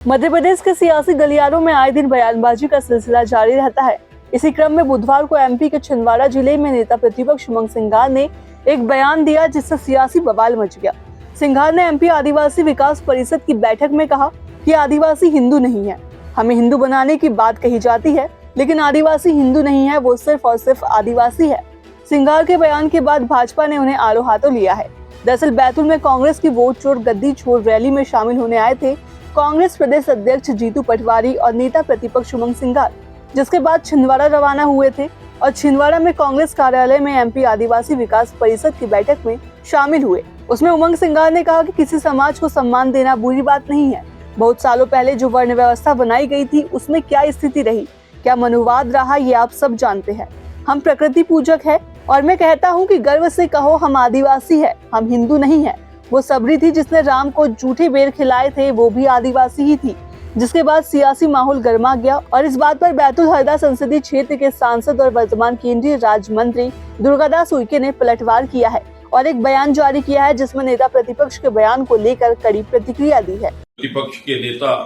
मध्य प्रदेश के सियासी गलियारों में आए दिन बयानबाजी का सिलसिला जारी रहता है। इसी क्रम में बुधवार को एमपी के छिंदवाड़ा जिले में नेता प्रतिपक्ष उमंग सिंघार ने एक बयान दिया जिससे सियासी बवाल मच गया। सिंघार ने एमपी आदिवासी विकास परिषद की बैठक में कहा कि आदिवासी हिंदू नहीं है। हमें हिंदू बनाने की बात कही जाती है, लेकिन आदिवासी हिंदू नहीं है, वो सिर्फ और सिर्फ आदिवासी है। सिंघार के बयान के बाद भाजपा ने उन्हें आड़ो हाथों लिया है। दरअसल बैतूल में कांग्रेस की वोट चोर गद्दी छोड़ रैली में शामिल होने आए थे कांग्रेस प्रदेश अध्यक्ष जीतू पटवारी और नेता प्रतिपक्ष उमंग सिंघार, जिसके बाद छिंदवाड़ा रवाना हुए थे और छिंदवाड़ा में कांग्रेस कार्यालय में एमपी आदिवासी विकास परिषद की बैठक में शामिल हुए। उसमें उमंग सिंघार ने कहा कि किसी समाज को सम्मान देना बुरी बात नहीं है। बहुत सालों पहले जो वर्ण व्यवस्था बनाई गई थी उसमें क्या स्थिति रही, क्या मनुवाद रहा, ये आप सब जानते हैं। हम प्रकृति पूजक है और मैं कहता हूँ कि गर्व से कहो हम आदिवासी है, हम हिंदू नहीं है। वो सबरी थी जिसने राम को जूठे बेर खिलाए थे, वो भी आदिवासी ही थी। जिसके बाद सियासी माहौल गर्मा गया और इस बात पर बैतूल हरदा संसदीय क्षेत्र के सांसद और वर्तमान केंद्रीय राज्य मंत्री दुर्गादास उइके ने पलटवार किया है और एक बयान जारी किया है जिसमें नेता प्रतिपक्ष के बयान को लेकर कड़ी प्रतिक्रिया दी है। प्रतिपक्ष के नेता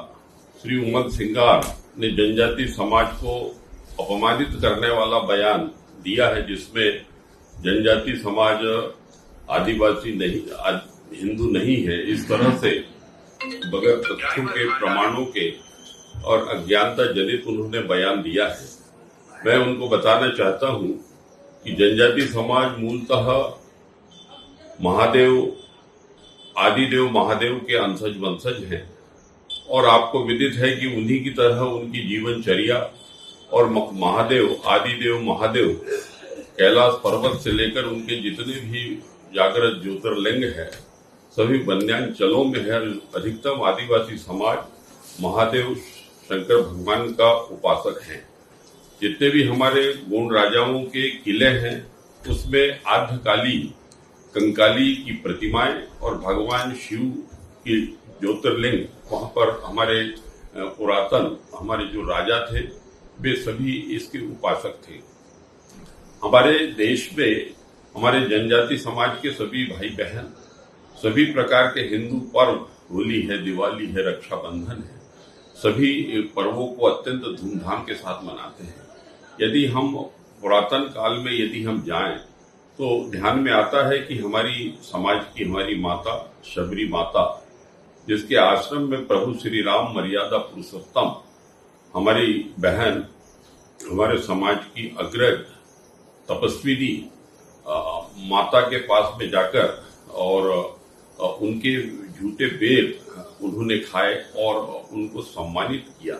श्री उमंग सिंघार ने जनजाति समाज को अपमानित करने वाला बयान दिया है, जिसमें जनजाति समाज आदिवासी नहीं, हिंदू नहीं है, इस तरह से बगैर तथ्यों के, प्रमाणों के और अज्ञानता जनित उन्होंने बयान दिया है। मैं उनको बताना चाहता हूं कि जनजाति समाज मूलतः महादेव, आदिदेव महादेव के अंशज वंशज हैं और आपको विदित है कि उन्हीं की तरह उनकी जीवनचर्या और महादेव, आदिदेव महादेव कैलाश पर्वत से लेकर उनके जितने भी जागृत ज्योतिर्लिंग है सभी वन्यांचलों में है। अधिकतम आदिवासी समाज महादेव शंकर भगवान का उपासक है। जितने भी हमारे गोंड राजाओं के किले हैं उसमें आद्यकाली कंकाली की प्रतिमाएं और भगवान शिव की ज्योतिर्लिंग, वहां पर हमारे पुरातन हमारे जो राजा थे वे सभी इसके उपासक थे। हमारे देश में हमारे जनजाति समाज के सभी भाई बहन सभी प्रकार के हिंदू पर्व, होली है, दिवाली है, रक्षाबंधन है, सभी पर्वों को अत्यंत धूमधाम के साथ मनाते हैं। यदि हम पुरातन काल में यदि हम जाएं तो ध्यान में आता है कि हमारी समाज की हमारी माता शबरी माता, जिसके आश्रम में प्रभु श्री राम मर्यादा पुरुषोत्तम, हमारी बहन हमारे समाज की अग्रज तपस्विनी माता के पास में जाकर और उनके झूठे बेर उन्होंने खाए और उनको सम्मानित किया।